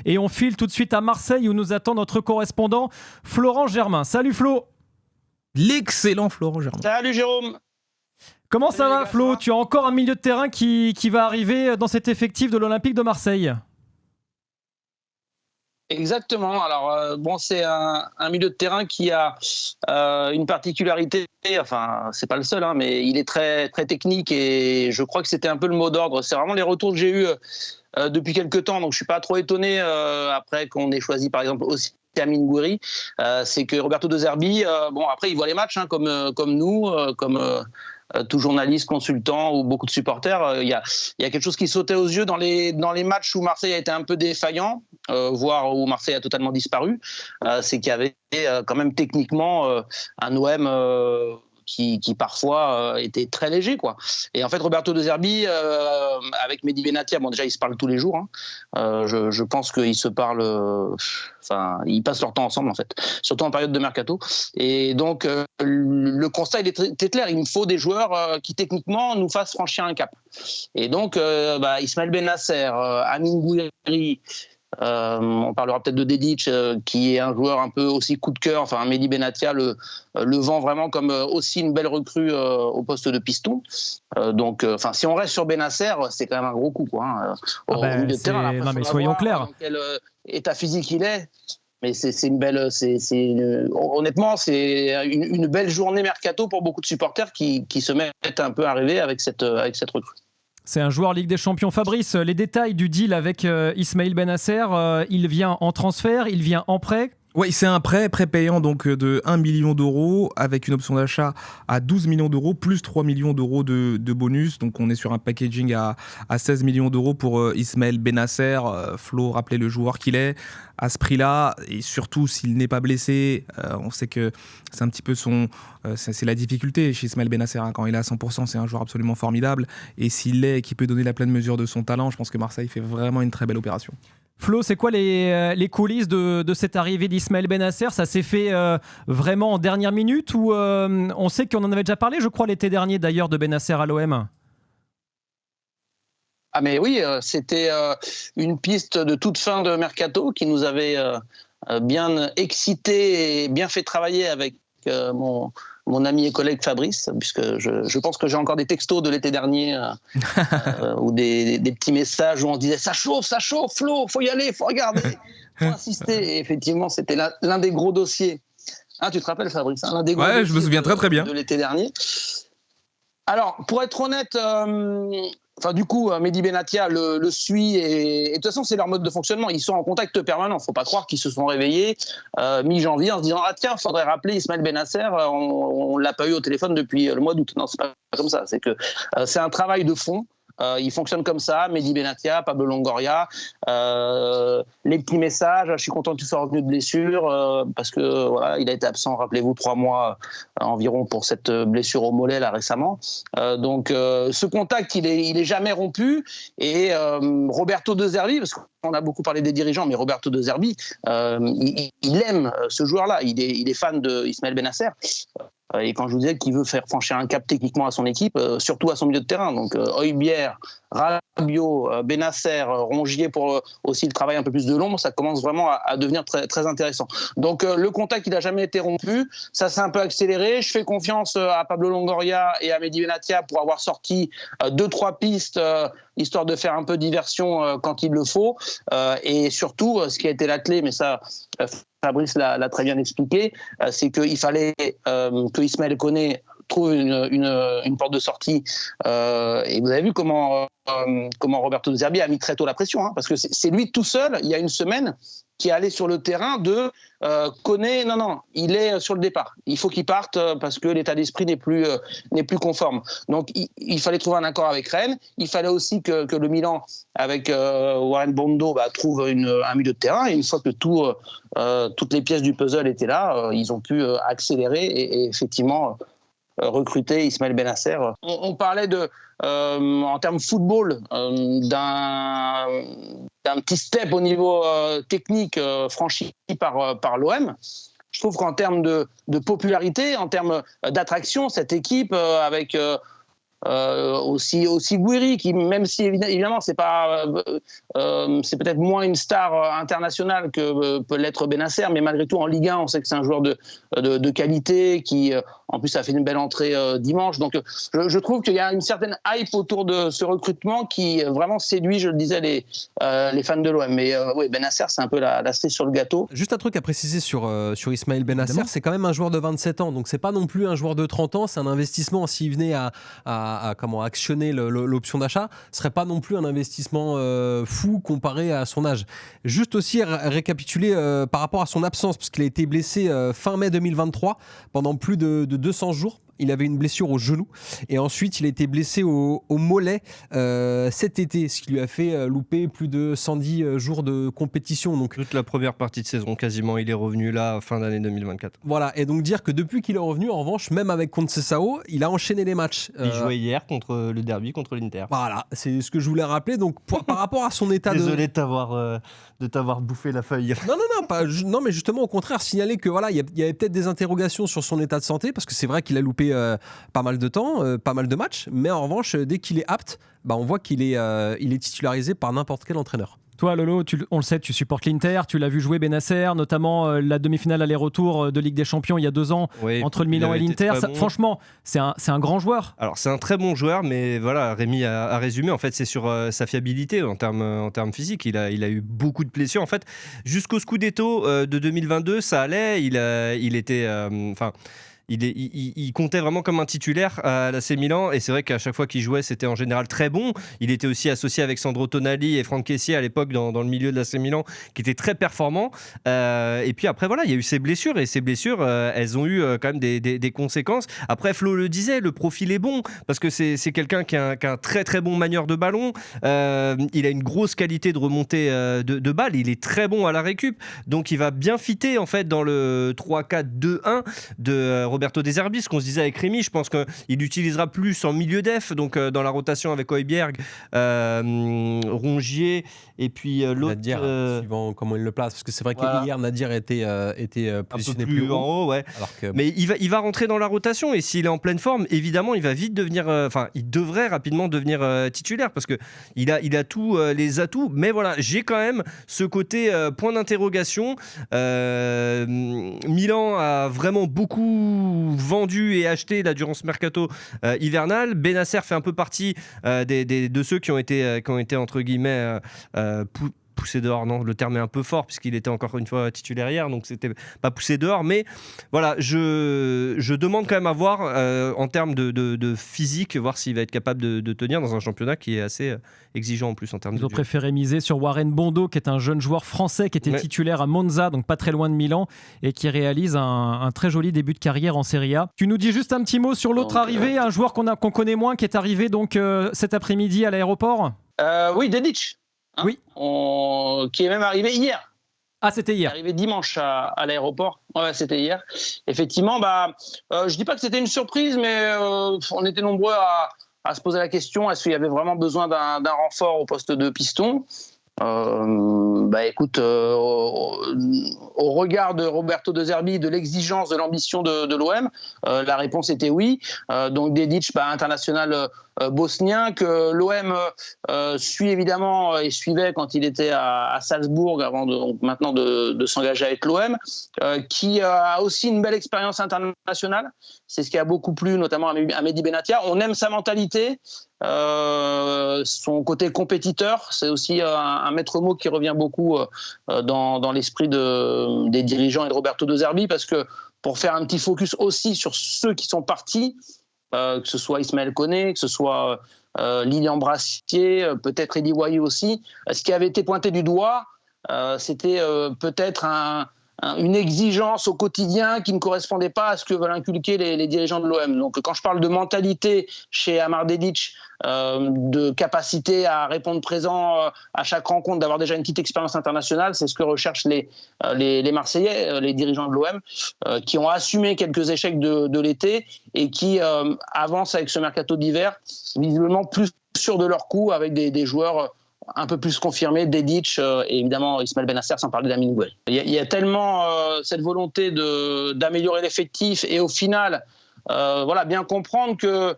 Et on file tout de suite à Marseille où nous attend notre correspondant Florent Germain. Salut Flo. L'excellent Florent Germain. Salut Jérôme. Comment ça va Flo ? Tu as encore un milieu de terrain qui va arriver dans cet effectif de l'Olympique de Marseille. Exactement. Alors, c'est un milieu de terrain qui a une particularité. Enfin, c'est pas le seul, mais il est très, très technique et je crois que c'était un peu le mot d'ordre. C'est vraiment les retours que j'ai eus depuis quelques temps. Donc, je suis pas trop étonné après qu'on ait choisi, par exemple, aussi Amine Gouiri. C'est que Roberto De Zerbi, après, il voit les matchs comme nous, comme tout journaliste, consultant ou beaucoup de supporters. Il y a quelque chose qui sautait aux yeux dans les matchs où Marseille a été un peu défaillant, voire où Marseille a totalement disparu. C'est qu'il y avait quand même techniquement un OM qui parfois était très léger, quoi. Et en fait, Roberto De Zerbi avec Mehdi Benatia, déjà ils se parlent tous les jours. Je pense qu'ils se parlent. Ils passent leur temps ensemble en fait, surtout en période de mercato. Et donc le constat il est clair. Il me faut des joueurs qui techniquement nous fassent franchir un cap. Et donc Ismaël Bennacer, Amine Gouiri. On parlera peut-être de Dedic qui est un joueur un peu aussi coup de cœur. Enfin, Mehdi Benatia le vend vraiment comme aussi une belle recrue au poste de piston. Si on reste sur Bennacer, c'est quand même un gros coup, quoi. Au milieu de terrain. Non, mais soyons clairs. Dans quel état physique il est. Mais c'est une belle. Honnêtement, c'est une belle journée mercato pour beaucoup de supporters qui se mettent un peu à rêver avec cette recrue. C'est un joueur Ligue des Champions. Fabrice, les détails du deal avec Ismaël Bennacer, il vient en transfert, il vient en prêt ? Oui, c'est un prêt payant donc de 1 million d'euros avec une option d'achat à 12 millions d'euros plus 3 millions d'euros de bonus. Donc on est sur un packaging à 16 millions d'euros pour Ismaël Bennacer. Flo, rappelez le joueur qu'il est à ce prix-là et surtout s'il n'est pas blessé. On sait que c'est un petit peu c'est la difficulté chez Ismaël Bennacer. Quand il est à 100%, c'est un joueur absolument formidable. Et s'il l'est et qu'il peut donner la pleine mesure de son talent, je pense que Marseille fait vraiment une très belle opération. Flo, c'est quoi les coulisses de cette arrivée d'Ismaël Bennacer ? Ça s'est fait vraiment en dernière minute ou on sait qu'on en avait déjà parlé, je crois, l'été dernier d'ailleurs, de Bennacer à l'OM ? Ah mais oui, c'était une piste de toute fin de mercato qui nous avait bien excité et bien fait travailler avec mon ami et collègue Fabrice, puisque je pense que j'ai encore des textos de l'été dernier ou des petits messages où on se disait ça chauffe Flo, faut y aller, faut regarder, faut insister. Et effectivement, c'était l'un des gros dossiers. Tu te rappelles Fabrice, l'un des gros dossiers je me souviens très bien de l'été dernier. Alors, pour être honnête, Mehdi Benatia le suit et de toute façon, c'est leur mode de fonctionnement. Ils sont en contact permanent. Faut pas croire qu'ils se sont réveillés mi-janvier en se disant tiens, faudrait rappeler Ismaël Bennacer. On l'a pas eu au téléphone depuis le mois d'août. Non, c'est pas comme ça. C'est que c'est un travail de fond. Il fonctionne comme ça, Mehdi Benatia, Pablo Longoria, les petits messages, je suis content que tu sois revenu de blessure, parce que voilà, il a été absent, rappelez-vous, 3 mois environ pour cette blessure au mollet là récemment. Donc ce contact, il est jamais rompu. Et Roberto De Zerbi, parce qu'on a beaucoup parlé des dirigeants, mais Roberto De Zerbi, il aime ce joueur-là, il est fan de Ismaël Bennacer. Et quand je vous disais qu'il veut faire franchir un cap techniquement à son équipe, surtout à son milieu de terrain, donc Højbjerg, Rabiot, Bennacer, Rongier pour aussi le travail un peu plus de l'ombre, ça commence vraiment à devenir très, très intéressant. Donc le contact, il n'a jamais été rompu, ça s'est un peu accéléré. Je fais confiance à Pablo Longoria et à Mehdi Benatia pour avoir sorti 2-3 pistes, histoire de faire un peu diversion quand il le faut. Et surtout, ce qui a été la clé, mais ça... Fabrice l'a très bien expliqué, c'est qu'il fallait que Ismaël Koné trouve une porte de sortie. Et vous avez vu comment Roberto De Zerbi a mis très tôt la pression, parce que c'est lui tout seul, il y a une semaine, qui est allé sur le terrain de Koné. Non, il est sur le départ. Il faut qu'il parte parce que l'état d'esprit n'est plus conforme. Donc il fallait trouver un accord avec Rennes. Il fallait aussi que le Milan, avec Warren Bondo, trouve un milieu de terrain. Et une fois que toutes les pièces du puzzle étaient là, ils ont pu accélérer et effectivement recruter Ismaël Bennacer. On parlait en termes football d'un petit step au niveau technique franchi par l'OM. Je trouve qu'en termes de popularité, en termes d'attraction, cette équipe avec aussi Gouiri, qui, même si évidemment c'est pas c'est peut-être moins une star internationale que peut l'être Bennacer, mais malgré tout en Ligue 1, on sait que c'est un joueur de qualité qui, en plus, a fait une belle entrée dimanche. Donc, je trouve qu'il y a une certaine hype autour de ce recrutement qui vraiment séduit, je le disais, les fans de l'OM. Mais oui, Bennacer, c'est un peu la cerise sur le gâteau. Juste un truc à préciser sur Ismaël Bennacer, c'est quand même un joueur de 27 ans, donc c'est pas non plus un joueur de 30 ans, c'est un investissement. S'il venait à actionner l'option d'achat, ce serait pas non plus un investissement fou comparé à son âge. Juste aussi récapituler par rapport à son absence, parce qu'il a été blessé fin mai 2023 pendant plus de 200 jours. Il avait une blessure au genou et ensuite il a été blessé au mollet cet été, ce qui lui a fait louper plus de 110 jours de compétition. Donc toute la première partie de saison quasiment, il est revenu là fin d'année 2024. Voilà, et donc dire que depuis qu'il est revenu, en revanche, même avec Conceição, il a enchaîné les matchs. Il jouait hier contre le derby contre l'Inter. Voilà, c'est ce que je voulais rappeler. Donc par rapport à son état Désolé de t'avoir bouffé la feuille. Non, mais justement au contraire, signaler que voilà, il y avait peut-être des interrogations sur son état de santé, parce que c'est vrai qu'il a loupé pas mal de temps, pas mal de matchs, mais en revanche, dès qu'il est apte, on voit qu'il est titularisé par n'importe quel entraîneur. Toi, Lolo, on le sait, tu supportes l'Inter, tu l'as vu jouer Bennacer, notamment la demi-finale aller-retour de Ligue des Champions il y a 2 ans, entre le Milan et l'Inter. Bon. Franchement, c'est un grand joueur. Alors, c'est un très bon joueur, mais voilà, Rémi a résumé. En fait, c'est sur sa fiabilité en termes physiques. Il a eu beaucoup de blessures. En fait, jusqu'au Scudetto de 2022, ça allait. Il était... Il comptait vraiment comme un titulaire à l'AC Milan, et c'est vrai qu'à chaque fois qu'il jouait, c'était en général très bon. Il était aussi associé avec Sandro Tonali et Franck Kessié à l'époque dans le milieu de l'AC Milan, qui était très performant. Et puis après, voilà, il y a eu ces blessures, et ces blessures, elles ont eu quand même des conséquences. Après, Flo le disait, le profil est bon, parce que c'est quelqu'un qui a un très très bon manieur de ballon. Il a une grosse qualité de remontée de balle. Il est très bon à la récup, donc il va bien fitter en fait dans le 3-4-2-1 de Roberto De Zerbi, ce qu'on se disait avec Rémi. Je pense qu'il l'utilisera plus en milieu def, donc dans la rotation avec Højbjerg, Rongier et puis l'autre. Nadir, suivant comment il le place, parce que c'est vrai qu'hier Nadir était positionné un peu plus en haut, ouais. Mais il va rentrer dans la rotation, et s'il est en pleine forme, évidemment, il va vite devenir, il devrait rapidement devenir titulaire, parce que il a tous les atouts. Mais voilà, j'ai quand même ce côté point d'interrogation. Milan a vraiment beaucoup vendu et acheté là, durant ce mercato hivernal. Bennacer fait un peu partie de ceux qui ont été entre guillemets poussé dehors. Non, le terme est un peu fort puisqu'il était encore une fois titulaire hier, donc c'était pas poussé dehors, mais voilà, je demande quand même à voir en termes de physique, voir s'il va être capable de tenir dans un championnat qui est assez exigeant en plus en termes de Ils ont préféré miser sur Warren Bondo, qui est un jeune joueur français qui était titulaire à Monza, donc pas très loin de Milan, et qui réalise un très joli début de carrière en Serie A. Tu nous dis juste un petit mot sur l'autre arrivée, un joueur qu'on connaît moins, qui est arrivé donc cet après-midi à l'aéroport. Oui, Dedić. Oui. Qui est même arrivé hier. Ah, c'était hier. Arrivé dimanche à l'aéroport. Ouais, c'était hier. Effectivement, je dis pas que c'était une surprise, mais on était nombreux à se poser la question, est-ce qu'il y avait vraiment besoin d'un renfort au poste de piston ? Écoute, au regard de Roberto De Zerbi, de l'exigence, de l'ambition de l'OM, la réponse était oui. Donc Dedić, international bosnien, que l'OM suit évidemment et suivait quand il était à Salzbourg avant maintenant de s'engager avec l'OM, qui a aussi une belle expérience internationale. C'est ce qui a beaucoup plu notamment à Mehdi Benatia. On aime sa mentalité, son côté compétiteur. C'est aussi un maître mot qui revient beaucoup dans l'esprit des dirigeants et de Roberto De Zerbi, parce que pour faire un petit focus aussi sur ceux qui sont partis, que ce soit Ismaël Koné, que ce soit Lilian Brassier, peut-être Eddy Wahou aussi, ce qui avait été pointé du doigt, c'était peut-être une exigence au quotidien qui ne correspondait pas à ce que veulent inculquer les dirigeants de l'OM. Donc quand je parle de mentalité chez Amar Dedić, de capacité à répondre présent à chaque rencontre, d'avoir déjà une petite expérience internationale, c'est ce que recherchent les Marseillais, les dirigeants de l'OM, qui ont assumé quelques échecs de l'été et qui avancent avec ce mercato d'hiver, visiblement plus sûrs de leur coup, avec des joueurs un peu plus confirmé, Dedić et évidemment Ismaël Bennacer, sans parler d'Amin Gouel. Il y a tellement cette volonté d'améliorer l'effectif et au final, bien comprendre que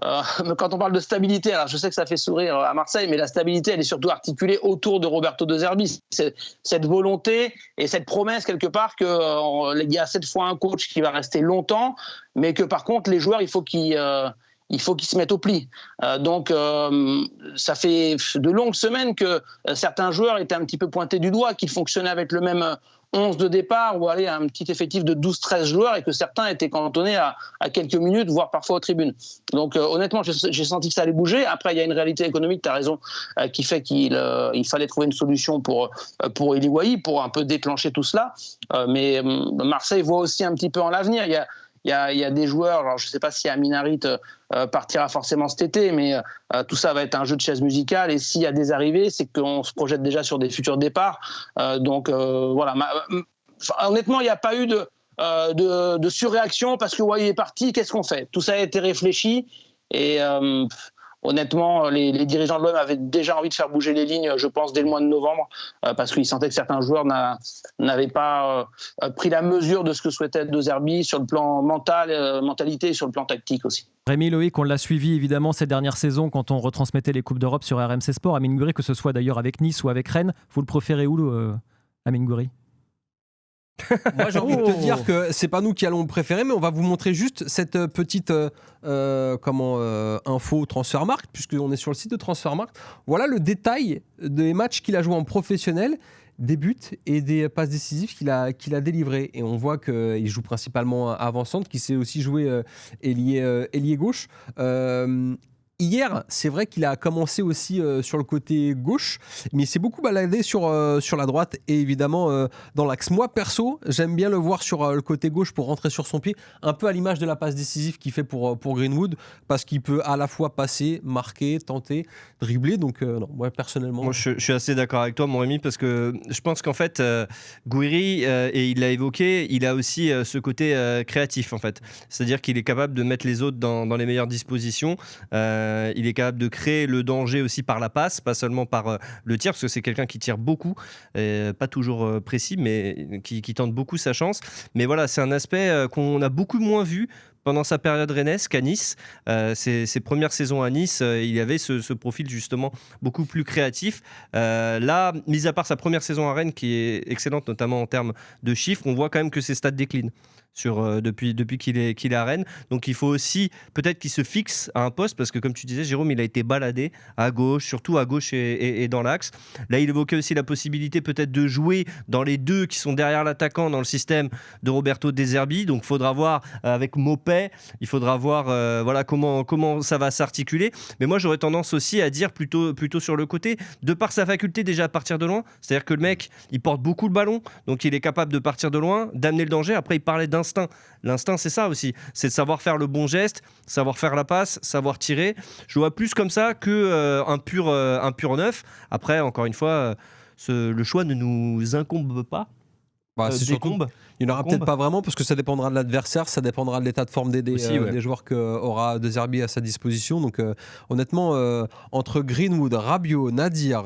quand on parle de stabilité, alors je sais que ça fait sourire à Marseille, mais la stabilité, elle est surtout articulée autour de Roberto De Zerbi. C'est cette volonté et cette promesse quelque part qu'il y a cette fois un coach qui va rester longtemps, mais que par contre les joueurs, il faut qu'ils se mettent au pli. Donc, ça fait de longues semaines que certains joueurs étaient un petit peu pointés du doigt, qu'ils fonctionnaient avec le même 11 de départ ou aller à un petit effectif de 12-13 joueurs et que certains étaient cantonnés à quelques minutes, voire parfois aux tribunes. Donc, honnêtement, j'ai senti que ça allait bouger. Après, il y a une réalité économique, tu as raison, qui fait qu'il fallait trouver une solution pour Eli Wahi, pour un peu déclencher tout cela. Mais Marseille voit aussi un petit peu en l'avenir. Il y a des joueurs, alors je ne sais pas si Amin Harit partira forcément cet été, mais tout ça va être un jeu de chaises musicales. Et s'il y a des arrivées, c'est qu'on se projette déjà sur des futurs départs. Donc voilà. Honnêtement, il n'y a pas eu de surréaction parce que Wahi est parti. Qu'est-ce qu'on fait ? Tout ça a été réfléchi. Et honnêtement, les dirigeants de l'OM avaient déjà envie de faire bouger les lignes, je pense, dès le mois de novembre, parce qu'ils sentaient que certains joueurs n'avaient pas pris la mesure de ce que souhaitait De Zerbi sur le plan mentalité et sur le plan tactique aussi. Rémi Loïc, on l'a suivi évidemment ces dernières saisons quand on retransmettait les Coupes d'Europe sur RMC Sport. Amine Gouiri, que ce soit d'ailleurs avec Nice ou avec Rennes, vous le préférez où, Amine Gouiri ? Moi, j'ai envie de te dire que c'est pas nous qui allons le préférer, mais on va vous montrer juste cette petite info Transfermarkt, puisqu'on est sur le site de Transfermarkt. Voilà le détail des matchs qu'il a joués en professionnel, des buts et des passes décisives qu'il a délivrés. Et on voit qu'il joue principalement avant-centre, qu'il sait aussi jouer ailier gauche. Hier, c'est vrai qu'il a commencé aussi sur le côté gauche, mais il s'est beaucoup baladé sur la droite et évidemment dans l'axe. Moi, perso, j'aime bien le voir sur le côté gauche pour rentrer sur son pied, un peu à l'image de la passe décisive qu'il fait pour Greenwood, parce qu'il peut à la fois passer, marquer, tenter, dribbler. Donc, non, moi, personnellement... Moi, je suis assez d'accord avec toi, mon Rémi, parce que je pense qu'en fait, Gouiri, et il l'a évoqué, il a aussi ce côté créatif, en fait. C'est-à-dire qu'il est capable de mettre les autres dans les meilleures dispositions. Il est capable de créer le danger aussi par la passe, pas seulement par le tir, parce que c'est quelqu'un qui tire beaucoup, pas toujours précis, mais qui tente beaucoup sa chance. Mais voilà, c'est un aspect qu'on a beaucoup moins vu pendant sa période rennaise qu'à Nice. Ses premières saisons à Nice, il y avait ce profil justement beaucoup plus créatif. Là, mis à part sa première saison à Rennes, qui est excellente notamment en termes de chiffres, on voit quand même que ses stats déclinent depuis qu'il est à Rennes. Donc il faut aussi peut-être qu'il se fixe à un poste, parce que comme tu disais, Jérôme, il a été baladé à gauche, surtout à gauche et dans l'axe. Là, il évoquait aussi la possibilité peut-être de jouer dans les deux qui sont derrière l'attaquant dans le système de Roberto De Zerbi. Donc il faudra voir avec Mopé, il faudra voir voilà, comment ça va s'articuler. Mais moi, j'aurais tendance aussi à dire plutôt sur le côté, de par sa faculté déjà à partir de loin. C'est-à-dire que le mec, il porte beaucoup le ballon, donc il est capable de partir de loin, d'amener le danger. Après, il parlait d'instinct. L'instinct, c'est ça aussi. C'est de savoir faire le bon geste, savoir faire la passe, savoir tirer. Je vois plus comme ça qu'un pur neuf. Après, encore une fois, le choix ne nous incombe pas. C'est surtout, il n'y en aura peut-être pas vraiment, parce que ça dépendra de l'adversaire, ça dépendra de l'état de forme des joueurs qu'aura De Zerbi à sa disposition. Donc honnêtement, entre Greenwood, Rabiot, Nadir,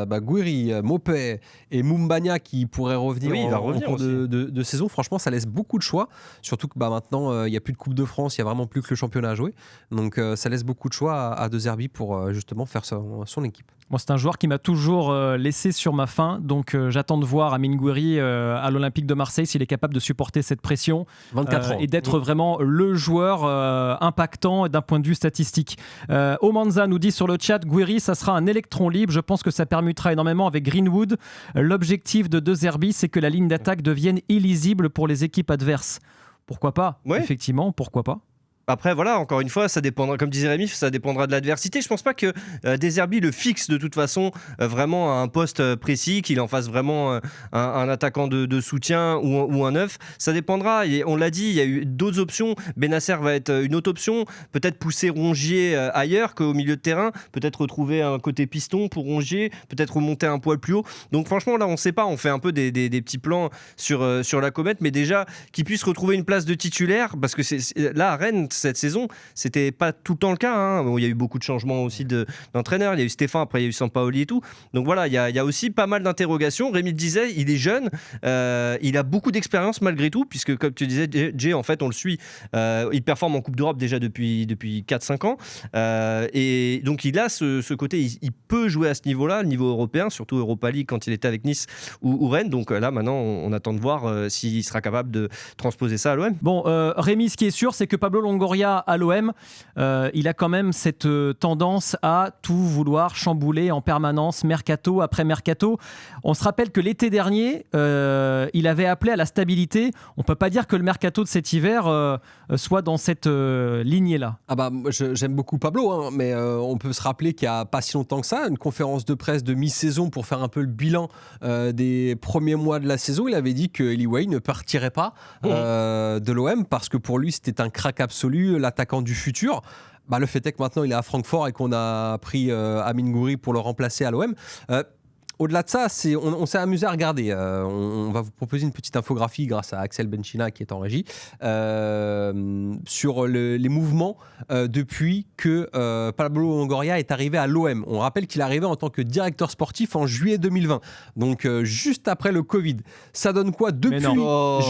Gouiri, Mopé et Moumbagna qui pourraient revenir en cours de saison, franchement ça laisse beaucoup de choix, surtout que maintenant il n'y a plus de Coupe de France, il n'y a vraiment plus que le championnat à jouer. Donc ça laisse beaucoup de choix à De Zerbi pour justement faire son équipe. Moi, c'est un joueur qui m'a toujours laissé sur ma faim, donc j'attends de voir Amine Gouiri à l'Olympique de Marseille s'il est capable de supporter cette pression 24 ans. Et d'être vraiment le joueur impactant d'un point de vue statistique. Omanza nous dit sur le chat, Gouiri, ça sera un électron libre, je pense que ça permutera énormément avec Greenwood. L'objectif de De Zerbi, c'est que la ligne d'attaque devienne illisible pour les équipes adverses. Pourquoi pas ? Effectivement, pourquoi pas ? Après, voilà, encore une fois, ça dépendra, comme disait Rémi, ça dépendra de l'adversité. Je pense pas que De Zerbi le fixe de toute façon vraiment à un poste précis, qu'il en fasse vraiment un attaquant de soutien ou un neuf. Ça dépendra. Et on l'a dit, il y a eu d'autres options. Benasser va être une autre option. Peut-être pousser Rongier ailleurs qu'au milieu de terrain. Peut-être retrouver un côté piston pour Rongier. Peut-être remonter un poil plus haut. Donc franchement, là, on ne sait pas. On fait un peu des petits plans sur la comète. Mais déjà, qu'il puisse retrouver une place de titulaire. Parce que là, à Rennes, cette saison. C'était pas tout le temps le cas. Hein. Bon, il y a eu beaucoup de changements aussi d'entraîneurs. Il y a eu Stéphane, après il y a eu Sampaoli et tout. Donc voilà, il y a aussi pas mal d'interrogations. Rémi le disait, il est jeune, il a beaucoup d'expérience malgré tout, puisque comme tu disais, Jay, en fait, on le suit. Il performe en Coupe d'Europe déjà depuis 4-5 ans. Et donc il a ce côté, il peut jouer à ce niveau-là, le niveau européen, surtout Europa League quand il était avec Nice ou Rennes. Donc là, maintenant, on attend de voir s'il sera capable de transposer ça à l'OM. Bon, Rémi, ce qui est sûr, c'est que Pablo Longoria à l'OM, il a quand même cette tendance à tout vouloir chambouler en permanence, mercato après mercato. On se rappelle que l'été dernier, il avait appelé à la stabilité. On ne peut pas dire que le mercato de cet hiver soit dans cette lignée-là. Ah bah, j'aime beaucoup Pablo, hein, mais on peut se rappeler qu'il n'y a pas si longtemps que ça, une conférence de presse de mi-saison pour faire un peu le bilan des premiers mois de la saison, il avait dit que Eli Wahi ne partirait pas de l'OM parce que pour lui c'était un crack absolu, l'attaquant du futur. Bah, le fait est que maintenant il est à Francfort et qu'on a pris Amine Gouiri pour le remplacer à l'OM. Au-delà de ça, on s'est amusé à regarder. On va vous proposer une petite infographie grâce à Axel Benchina qui est en régie sur les mouvements depuis que Pablo Longoria est arrivé à l'OM. On rappelle qu'il est arrivé en tant que directeur sportif en juillet 2020, donc juste après le Covid. Ça donne quoi depuis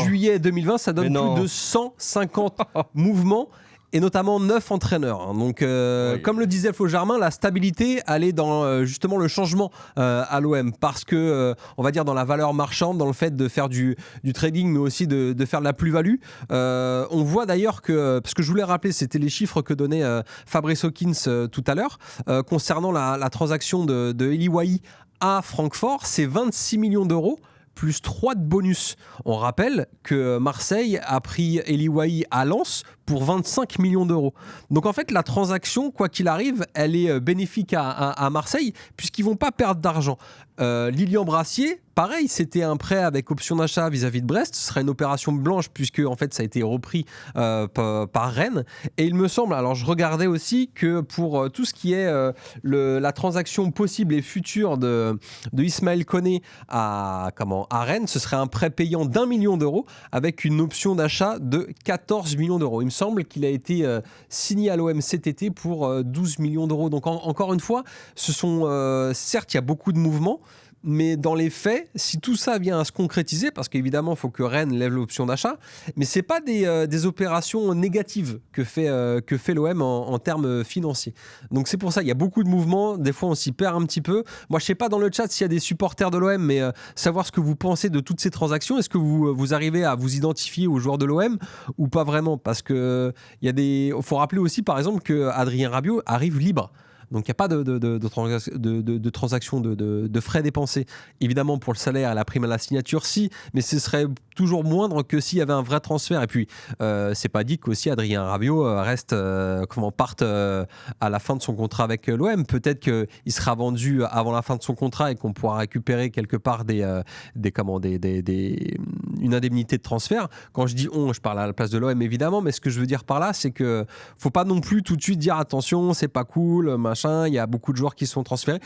juillet 2020 ? Ça donne plus de 150 mouvements. Et notamment 9 entraîneurs. Donc, comme le disait Flo Germain, la stabilité, elle est dans justement le changement à l'OM. Parce que, on va dire, dans la valeur marchande, dans le fait de faire du trading, mais aussi de faire de la plus-value. On voit d'ailleurs que, parce que je voulais rappeler, c'était les chiffres que donnait Fabrice Hawkins tout à l'heure, concernant la transaction de Eli Wahi à Francfort, c'est 26 millions d'euros. Plus 3 de bonus. On rappelle que Marseille a pris Eli Wahi à Lens pour 25 millions d'euros. Donc en fait, la transaction, quoi qu'il arrive, elle est bénéfique à Marseille puisqu'ils ne vont pas perdre d'argent. Lilian Brassier, pareil, c'était un prêt avec option d'achat vis-à-vis de Brest. Ce sera une opération blanche puisque en fait, ça a été repris par Rennes. Et il me semble, alors je regardais aussi que pour tout ce qui est la transaction possible et future de Ismaël Koné à Rennes, ce serait un prêt payant d'1 million d'euros avec une option d'achat de 14 millions d'euros. Il me semble qu'il a été signé à l'OM cet été pour 12 millions d'euros. Donc encore une fois, ce sont certes, il y a beaucoup de mouvements, mais dans les faits, si tout ça vient à se concrétiser, parce qu'évidemment, il faut que Rennes lève l'option d'achat, mais ce n'est pas des opérations négatives que fait l'OM en termes financiers. Donc c'est pour ça, il y a beaucoup de mouvements, des fois on s'y perd un petit peu. Moi, je ne sais pas dans le chat s'il y a des supporters de l'OM, mais savoir ce que vous pensez de toutes ces transactions, est-ce que vous arrivez à vous identifier aux joueurs de l'OM ou pas vraiment ? Parce qu'il faut rappeler aussi, par exemple, qu'Adrien Rabiot arrive libre. Donc, il n'y a pas de transaction de frais dépensés. Évidemment, pour le salaire et la prime à la signature, si, mais ce serait toujours moindre que s'il y avait un vrai transfert. Et puis, c'est pas dit qu'aussi Adrien Rabiot parte à la fin de son contrat avec l'OM. Peut-être qu'il sera vendu avant la fin de son contrat et qu'on pourra récupérer quelque part une indemnité de transfert. Quand je dis je parle à la place de l'OM, évidemment, mais ce que je veux dire par là, c'est que faut pas non plus tout de suite dire attention, c'est pas cool, machin, il y a beaucoup de joueurs qui sont transférés.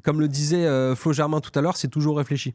Comme le disait Flo Germain tout à l'heure, c'est toujours réfléchi.